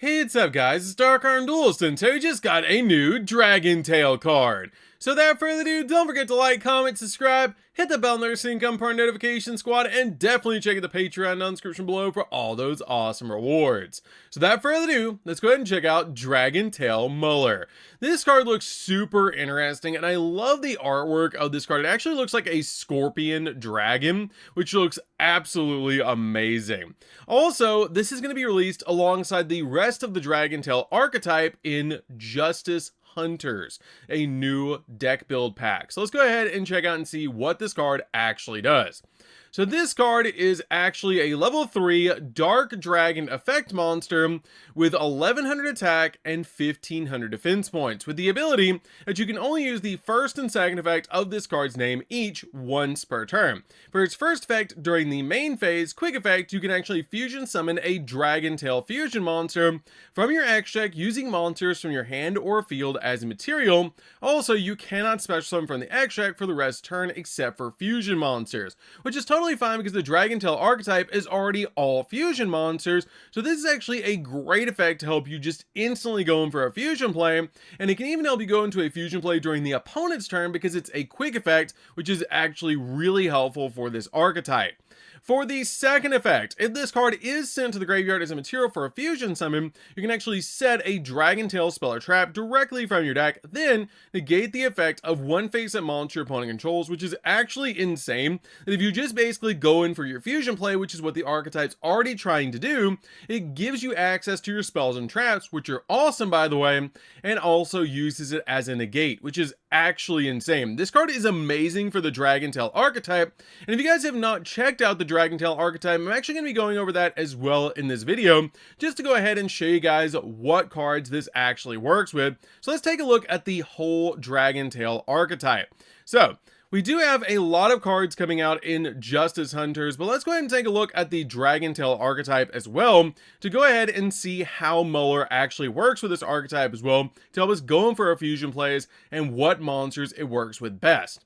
Hey, what's up guys, it's DarkArmedDuelist, and so we just got a new Dragon Tail card. So without further ado, don't forget to like, comment, subscribe, hit the bell notification, become part of notification squad, and definitely check out the Patreon in the description below for all those awesome rewards. So without further ado, let's go ahead and check out Dragon Tail Muller. This card looks super interesting, and I love the artwork of this card. It actually looks like a scorpion dragon, which looks absolutely amazing. Also, this is going to be released alongside the rest of the Dragon Tail archetype in Justice Hunters, a new deck build pack. So let's go ahead and check out and see what this card actually does. So this card is actually a level 3 Dark Dragon effect monster with 1100 attack and 1500 defense points, with the ability that you can only use the first and second effect of this card's name each once per turn. For its first effect during the main phase, quick effect, you can actually fusion summon a Dragon Tail fusion monster from your X deck using monsters from your hand or field as material. Also, you cannot special summon from the X deck for the rest of the turn except for fusion monsters, which is totally fine because the Dragon Tail archetype is already all fusion monsters. So this is actually a great effect to help you just instantly go in for a fusion play, and it can even help you go into a fusion play during the opponent's turn because it's a quick effect, which is actually really helpful for this archetype. For the second effect, if this card is sent to the graveyard as a material for a fusion summon, you can actually set a Dragon Tail spell or trap directly from your deck, then negate the effect of one face-up monster your opponent controls, which is actually insane. That if you just basically go in for your fusion play, which is what the archetype's already trying to do, it gives you access to your spells and traps, which are awesome by the way, and also uses it as a negate, which is actually insane. This card is amazing for the Dragon Tail archetype, and if you guys have not checked out the Dragon Tail archetype, I'm actually going to be going over that as well in this video, just to go ahead and show you guys what cards this actually works with. So let's take a look at the whole Dragon Tail archetype. So we do have a lot of cards coming out in Justice Hunters, but let's go ahead and take a look at the Dragon Tail archetype as well to go ahead and see how Muller actually works with this archetype as well to help us go in for our fusion plays and what monsters it works with best.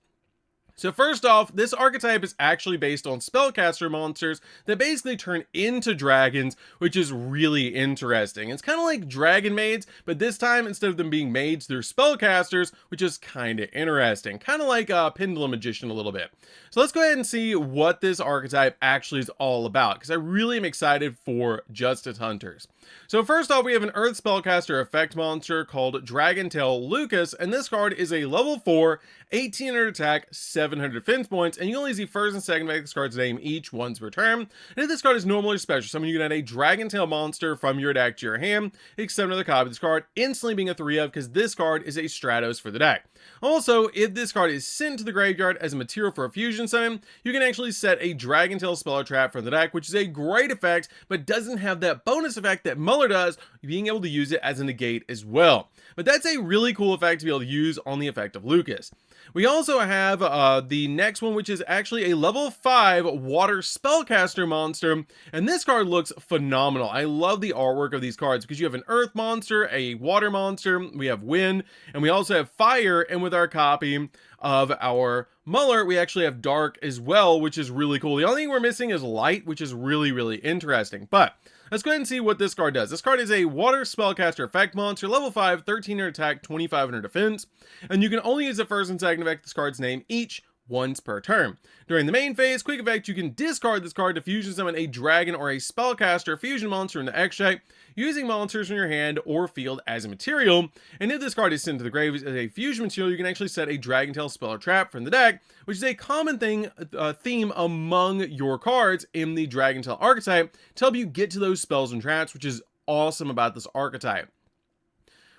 So first off, this archetype is actually based on spellcaster monsters that basically turn into dragons, which is really interesting. It's kind of like dragon maids, but this time instead of them being maids, they're spellcasters, which is kind of interesting. Kind of like a pendulum magician a little bit. So let's go ahead and see what this archetype actually is all about, because I really am excited for Justice Hunters. So first off, we have an Earth spellcaster effect monster called Dragon Tail Lucas, and this card is a level 4, 1800 attack, 700 defense points, and you only use the first and second effect of this card's name each once per turn. And if this card is normally special summon, you can add a Dragon Tail monster from your deck to your hand, except another copy of this card, instantly being a 3-of, because this card is a Stratos for the deck. Also, if this card is sent to the graveyard as a material for a fusion summon, you can actually set a Dragon Tail spell or trap from the deck, which is a great effect, but doesn't have that bonus effect that Muller does, being able to use it as a negate as well. But that's a really cool effect to be able to use on the effect of Lucas. We also have the next one, which is actually a level 5 water spellcaster monster, and this card looks phenomenal. I love the artwork of these cards because you have an earth monster, a water monster, we have wind, and we also have fire, and with our copy of our Muller, we actually have dark as well, which is really cool. The only thing we're missing is light, which is really interesting. But let's go ahead and see what this card does. This card is a water spellcaster effect monster, level 5, 1300 attack, 2500 defense, and you can only use the first and second effect of this card's name each once per turn. During the main phase, quick effect, you can discard this card to fusion summon a dragon or a spellcaster fusion monster in the X deck, using monsters from your hand or field as a material. And if this card is sent to the grave as a fusion material, you can actually set a Dragon Tail spell or trap from the deck, which is a common theme among your cards in the Dragon Tail archetype to help you get to those spells and traps, which is awesome about this archetype.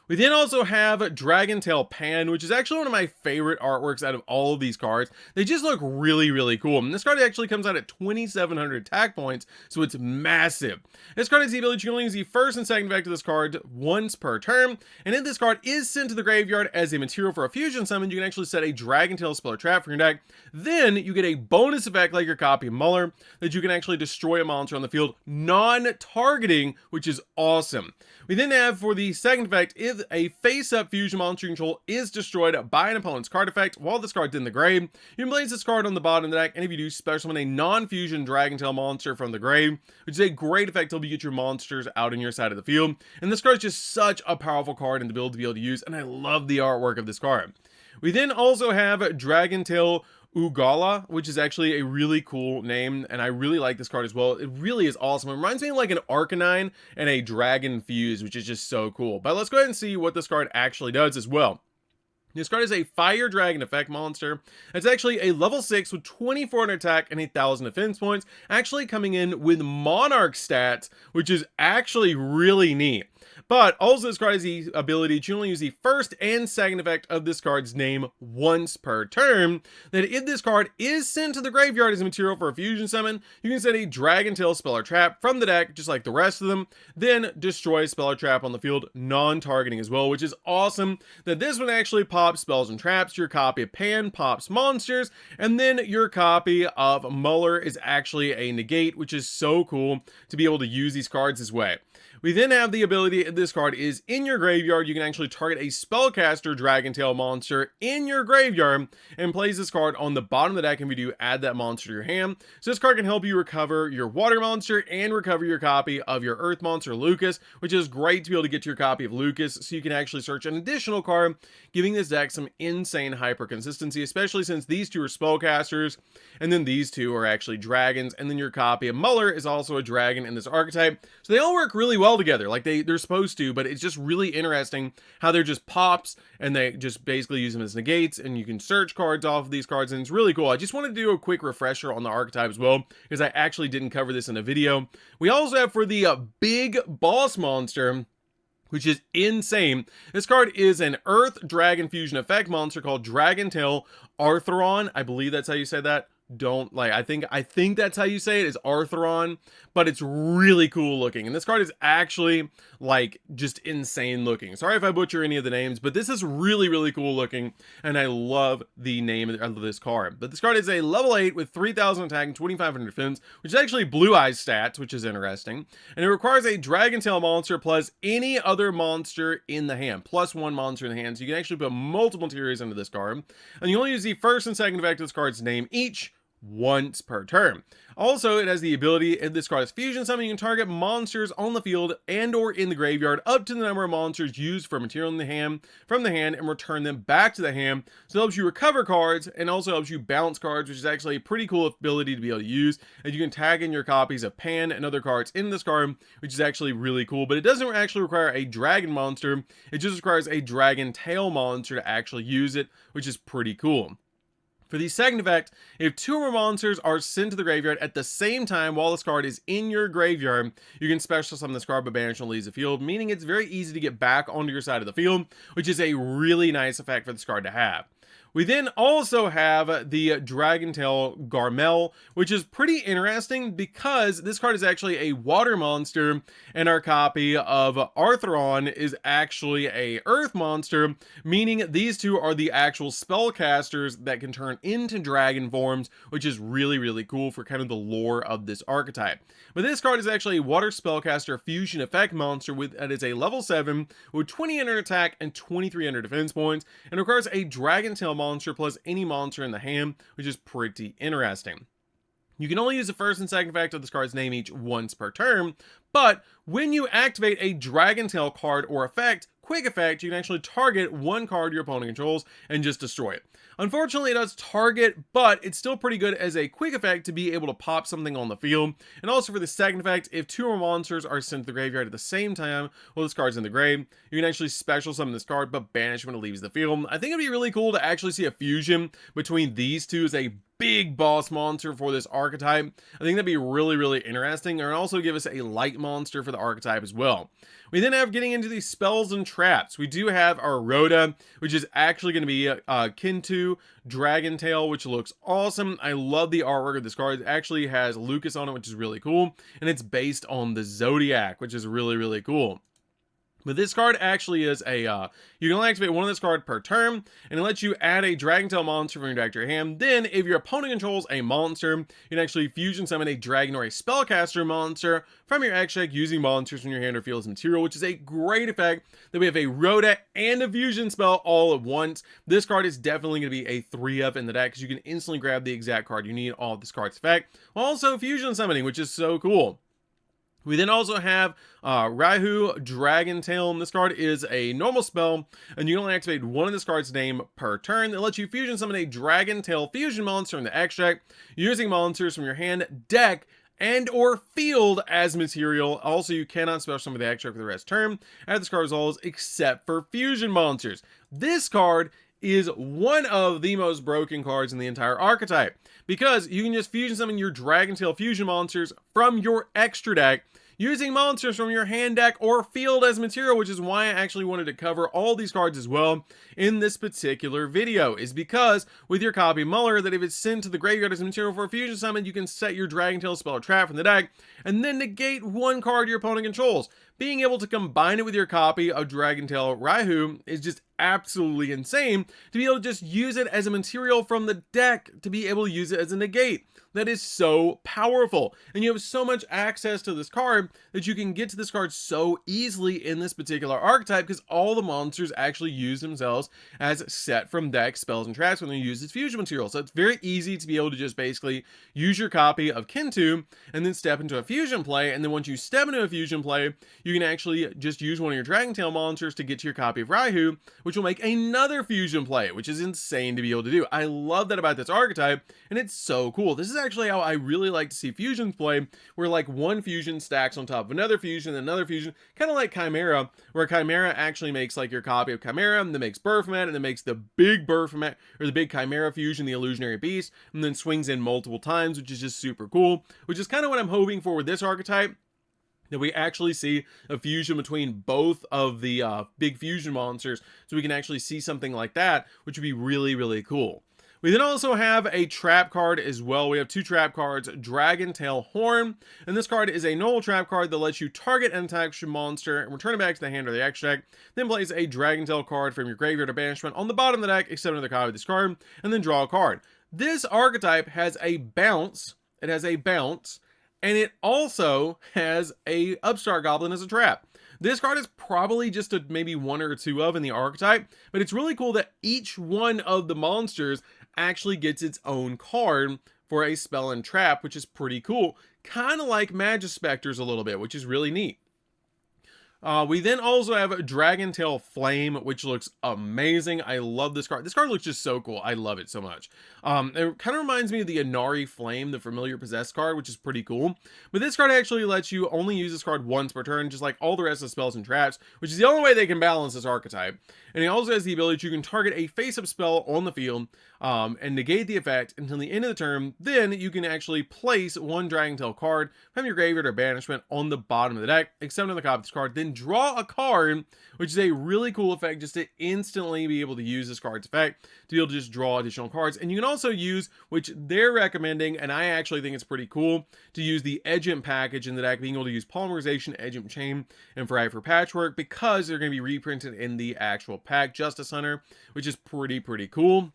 We then also have Dragon Tail Pan, which is actually one of my favorite artworks out of all of these cards. They just look really cool. And this card actually comes out at 2700 attack points, so it's massive. This card has the ability you can only use the first and second effect of this card once per turn. And if this card is sent to the graveyard as a material for a fusion summon, you can actually set a Dragon Tail spell or trap from your deck. Then you get a bonus effect like your copy of Muller that you can actually destroy a monster on the field non-targeting, which is awesome. We then have for the second effect, if if a face-up fusion monster you control is destroyed by an opponent's card effect while this card's in the grave, you can place this card on the bottom of the deck, and if you do, special summon a non-fusion Dragon Tail monster from the grave, which is a great effect to help you get your monsters out in your side of the field. And this card is just such a powerful card in the build to be able to use, and I love the artwork of this card. We then also have Dragon Tail Ugala, which is actually a really cool name, and I really like this card as well. It really is awesome. It reminds me of like an Arcanine and a Dragon Fuse, which is just so cool. But let's go ahead and see what this card actually does as well. This card is a Fire Dragon effect monster. It's actually a level 6 with 2400 attack and 1000 defense points, actually coming in with Monarch stats, which is actually really neat. But also this card has the ability to only use the first and second effect of this card's name once per turn. That if this card is sent to the graveyard as a material for a fusion summon, you can set a Dragon Tail spell or trap from the deck, just like the rest of them, then destroy a spell or trap on the field, non-targeting as well, which is awesome. That this one actually pops spells and traps, your copy of Pan pops monsters, and then your copy of Muller is actually a negate, which is so cool to be able to use these cards this way. We then have the ability, if this card is in your graveyard, you can actually target a spellcaster Dragon Tail monster in your graveyard and place this card on the bottom of the deck, and if you do, add that monster to your hand. So this card can help you recover your water monster and recover your copy of your earth monster Lucas, which is great to be able to get your copy of Lucas, so you can actually search an additional card, giving this deck some insane hyper consistency, especially since these two are spellcasters, and then these two are actually dragons, and then your copy of Muller is also a dragon in this archetype. So they all work really well together, like they're supposed to, but it's just really interesting how they're just pops, and they just basically use them as negates, and you can search cards off of these cards, and it's really cool. I just wanted to do a quick refresher on the archetype as well, because I actually didn't cover this in a video. We also have for the big boss monster, which is insane. This card is an Earth Dragon Fusion effect monster called Dragon Tail Artheron. I believe that's how you say that. Don't like, I think that's how you say it, is Artheron, but it's really cool looking, and this card is actually like just insane looking. Sorry if I butcher any of the names, but this is really cool looking, and I love the name of this card. But this card is a level 8 with 3000 attack and 2500 defense, which is actually Blue Eyes stats, which is interesting, and it requires a Dragon Tail monster plus any other monster in the hand, plus one monster in the hand, so you can actually put multiple materials into this card, and you only use the first and second effect of this card's name each once per turn. Also, it has the ability, if this card is fusion summon, you can target monsters on the field and or in the graveyard up to the number of monsters used for material in the hand from the hand and return them back to the hand. So it helps you recover cards and also helps you bounce cards, which is actually a pretty cool ability to be able to use. And you can tag in your copies of Pan and other cards in this card, which is actually really cool. But it doesn't actually require a dragon monster. It just requires a Dragon Tail monster to actually use it, which is pretty cool. For the second effect, if two or more monsters are sent to the graveyard at the same time while this card is in your graveyard, you can special summon this card but banish and leaves the field, meaning it's very easy to get back onto your side of the field, which is a really nice effect for this card to have. We then also have the Dragon Tail Garmel, which is pretty interesting because this card is actually a water monster, and our copy of Artheron is actually a earth monster, meaning these two are the actual spellcasters that can turn into dragon forms, which is really cool for kind of the lore of this archetype. But this card is actually a water spellcaster fusion effect monster that is a level 7 with 2000 attack and 2300 defense points, and requires a Dragon Tail monster plus any monster in the hand, which is pretty interesting. You can only use the first and second effect of this card's name each once per turn, but when you activate a Dragon Tail card or effect, quick effect, you can actually target one card your opponent controls and just destroy it. Unfortunately, it does target, but it's still pretty good as a quick effect to be able to pop something on the field. And also for the second effect, if two or more monsters are sent to the graveyard at the same time while this card's in the grave, you can actually special summon this card but banish when it leaves the field. I think it'd be really cool to actually see a fusion between these two as a big boss monster for this archetype. I think that'd be really interesting, and also give us a light monster for the archetype as well. We then have, getting into these spells and traps, we do have our Rhoda, which is actually going to be Kintu Dragon Tail, which looks awesome. I love the artwork of this card. It actually has Lucas on it, which is really cool, and it's based on the Zodiac, which is really cool. But this card actually is a, you can only activate one of this card per turn, and it lets you add a Dragon Tail monster from your deck to your hand. Then, if your opponent controls a monster, you can actually fusion summon a Dragon or a Spellcaster monster from your X deck using monsters from your hand or field as material, which is a great effect that we have a Rhoda and a fusion spell all at once. This card is definitely going to be a 3-of in the deck, because you can instantly grab the exact card you need, all of this card's effect. Also, fusion summoning, which is so cool. We then also have Raihu Dragon Tail. This card is a normal spell, and you can only activate one of this card's name per turn. It lets you fusion summon a Dragon Tail fusion monster in the X deck using monsters from your hand, deck, and or field as material. Also, you cannot special summon the X deck for the rest turn. Add this card as always, except for fusion monsters. This card is one of the most broken cards in the entire archetype, because you can just fusion summon your Dragon Tail fusion monsters from your extra deck using monsters from your hand, deck, or field as material, which is why I actually wanted to cover all these cards as well in this particular video, is because with your copy Muller, that if it's sent to the graveyard as material for a fusion summon, you can set your Dragon Tail spell or trap from the deck, and then negate one card your opponent controls. Being able to combine it with your copy of Dragon Tail Raihu is just absolutely insane, to be able to just use it as a material from the deck, to be able to use it as a negate. That is so powerful, and you have so much access to this card that you can get to this card so easily in this particular archetype, because all the monsters actually use themselves as set from deck spells and traps when they use its fusion material. So it's very easy to be able to just basically use your copy of Kintu and then step into a fusion play, and then once you step into a fusion play, you can actually just use one of your Dragon Tail monsters to get to your copy of Raihu, which will make another fusion play, which is insane to be able to do. I love that about this archetype, and it's so cool. This is actually how I really like to see fusions play, where like one fusion stacks on top of another fusion, kind of like Chimera, where Chimera actually makes like your copy of Chimera, and then makes Baphomet, and then makes the big Baphomet, or the big Chimera fusion, the Illusionary Beast, and then swings in multiple times, which is just super cool, which is kind of what I'm hoping for with this archetype, that we actually see a fusion between both of the big fusion monsters, so we can actually see something like that, which would be really, really cool. We then also have a trap card as well. We have two trap cards, Dragon Tail Horn, and this card is a normal trap card that lets you target an attack monster and return it back to the hand or the X deck, then place a Dragon Tail card from your graveyard or banishment on the bottom of the deck, except another copy of this card, and then draw a card. This archetype has a bounce, and it also has a Upstart Goblin as a trap. This card is probably just a maybe one or two of in the archetype, but it's really cool that each one of the monsters actually gets its own card for a spell and trap, which is pretty cool. Kind of like Magispectors a little bit, which is really neat. We then also have Dragon Tail Flame, which looks amazing. I love this card. This card looks just so cool. I love it so much. It kind of reminds me of the Inari Flame, the familiar possessed card, which is pretty cool. But this card actually lets you only use this card once per turn, just like all the rest of the spells and traps, which is the only way they can balance this archetype. And it also has the ability that you can target a face-up spell on the field and negate the effect until the end of the turn. Then you can actually place one Dragon Tail card from your graveyard or banishment on the bottom of the deck, except on the copy of this card. Then draw a card, which is a really cool effect, just to instantly be able to use this card's effect to be able to just draw additional cards. And you can also use, which they're recommending, and I actually think it's pretty cool, to use the Edgent package in the deck, being able to use Polymerization, Edgent Chain, and for Patchwork, because they're going to be reprinted in the actual pack, Justice Hunter, which is pretty cool.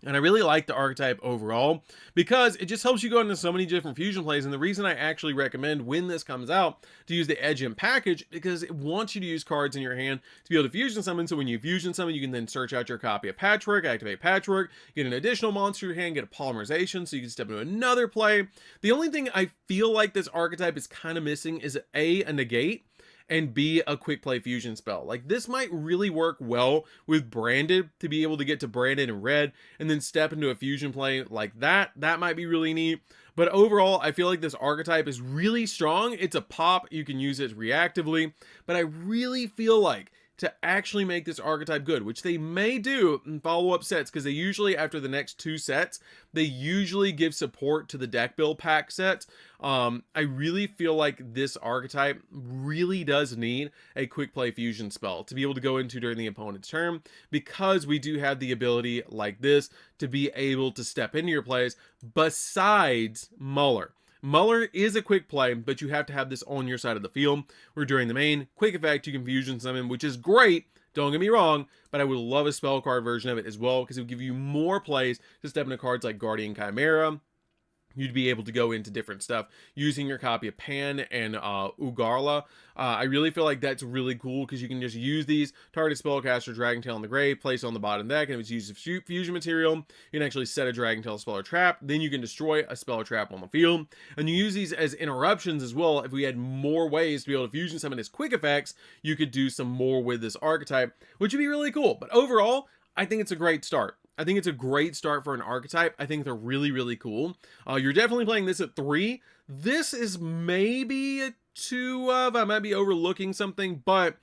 And I really like the archetype overall, because it just helps you go into so many different fusion plays. And the reason I actually recommend, when this comes out, to use the Edgent package, because it wants you to use cards in your hand to be able to fusion summon. So when you fusion summon, you can then search out your copy of Patchwork, activate Patchwork, get an additional monster in your hand, get a Polymerization, so you can step into another play. The only thing I feel like this archetype is kind of missing is a negate, and B, a quick play fusion spell. Like, this might really work well with Branded, to be able to get to Branded and Red and then step into a fusion play like that. That might be really neat. But overall, I feel like this archetype is really strong. It's a pop. You can use it reactively. But I really feel like to actually make this archetype good, which they may do in follow-up sets, because they usually, after the next two sets, they usually give support to the deck build pack sets. I really feel like this archetype really does need a quick play fusion spell to be able to go into during the opponent's turn, because we do have the ability like this to be able to step into your plays besides Muller. Muller is a quick play, but you have to have this on your side of the field, where during the main, quick effect, you can fusion summon, which is great, don't get me wrong, but I would love a spell card version of it as well, because it would give you more plays to step into cards like Guardian Chimera. You'd be able to go into different stuff using your copy of Pan and Ugarla. I really feel like that's really cool because you can just use these, target spellcaster, Dragon Tail in the grave, place it on the bottom deck, and if it's used as fusion material, you can actually set a Dragon Tail spell or trap, then you can destroy a spell or trap on the field. And you use these as interruptions as well. If we had more ways to be able to fusion summon as quick effects, you could do some more with this archetype, which would be really cool. But overall, I think it's a great start. I think it's a great start for an archetype. I think they're really, really cool. You're definitely playing this at 3. This is maybe a 2 of. I might be overlooking something, but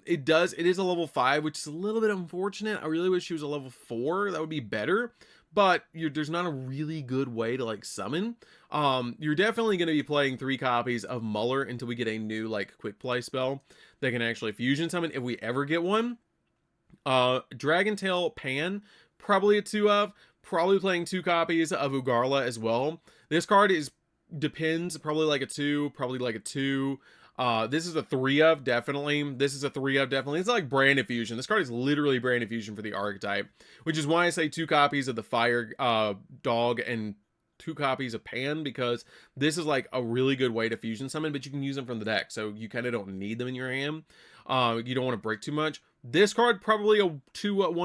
it is a level 5, which is a little bit unfortunate. I really wish she was a level 4. That would be better. But there's not a really good way to like summon. You're definitely going to be playing 3 copies of Muller until we get a new like quick play spell that can actually fusion summon if we ever get one. Dragon Tail Pan, probably a 2 of, probably playing 2 copies of Ugarla as well. This card depends, probably like a 2, probably like a 2. This is a 3 of, definitely. This is a 3 of, definitely. It's like Brand Infusion. This card is literally Brand Infusion for the archetype, which is why I say 2 copies of the Fire Dog and 2 copies of Pan, because this is like a really good way to fusion summon, but you can use them from the deck, so you kind of don't need them in your hand. You don't want to break too much. This card probably a 1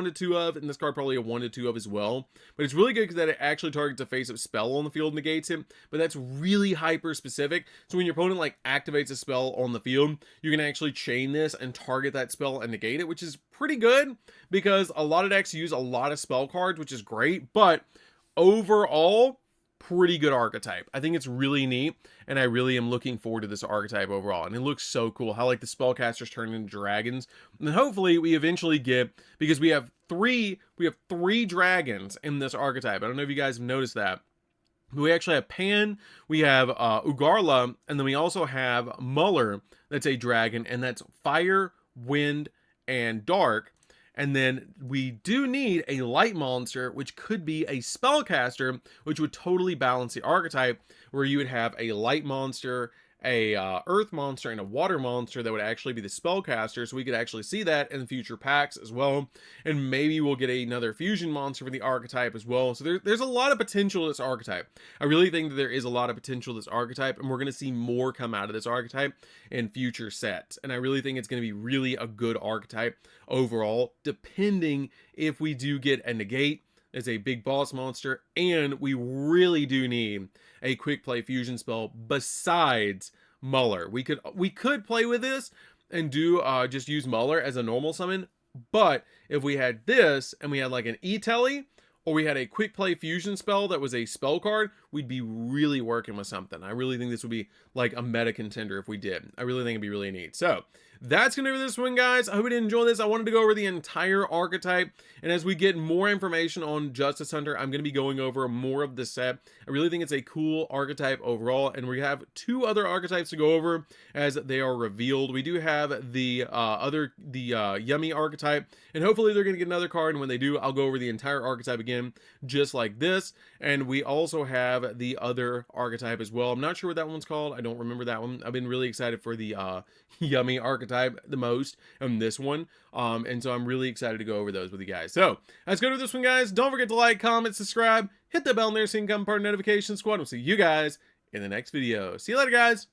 to 2 of, and this card probably a 1 to 2 of as well. But it's really good because that it actually targets a face-up spell on the field, negates it. But that's really hyper specific. So when your opponent like activates a spell on the field, you can actually chain this and target that spell and negate it, which is pretty good because a lot of decks use a lot of spell cards, which is great. But overall, pretty good archetype. I think it's really neat, and I really am looking forward to this archetype overall. And it looks so cool how like the spellcasters turn into dragons, and then hopefully we eventually get, because we have three dragons in this archetype. I don't know if you guys have noticed that. We actually have Pan, we have Ugarla, and then we also have Muller. That's a dragon, and that's fire, wind, and dark. And then we do need a light monster, which could be a spellcaster, which would totally balance the archetype, where you would have a light monster, a earth monster, and a water monster that would actually be the spellcaster. So we could actually see that in future packs as well. And maybe we'll get another fusion monster for the archetype as well. So there's a lot of potential to this archetype. I really think that there is a lot of potential to this archetype, and we're going to see more come out of this archetype in future sets. And I really think it's going to be really a good archetype overall, depending if we do get a negate as a big boss monster, and we really do need a quick play fusion spell besides Muller. We could play with this and do just use Muller as a normal summon, but if we had this and we had like an E-Telly, or we had a quick play fusion spell that was a spell card, we'd be really working with something. I really think this would be like a meta contender if we did. I really think it'd be really neat. So that's gonna be this one, guys. I hope you did enjoy this. I wanted to go over the entire archetype, and as we get more information on Justice Hunter, I'm gonna be going over more of the set. I really think it's a cool archetype overall, and we have 2 other archetypes to go over as they are revealed. We do have the Yummy archetype, and hopefully they're gonna get another card, and when they do, I'll go over the entire archetype again, just like this. And we also have the other archetype as well. I'm not sure what that one's called. I don't remember that one. I've been really excited for the Yummy archetype the most, and this one, and so I'm really excited to go over those with you guys. So let's go to this one, guys. Don't forget to like, comment, subscribe, hit the bell there so you can become part of the notification squad. We'll see you guys in the next video. See you later, guys.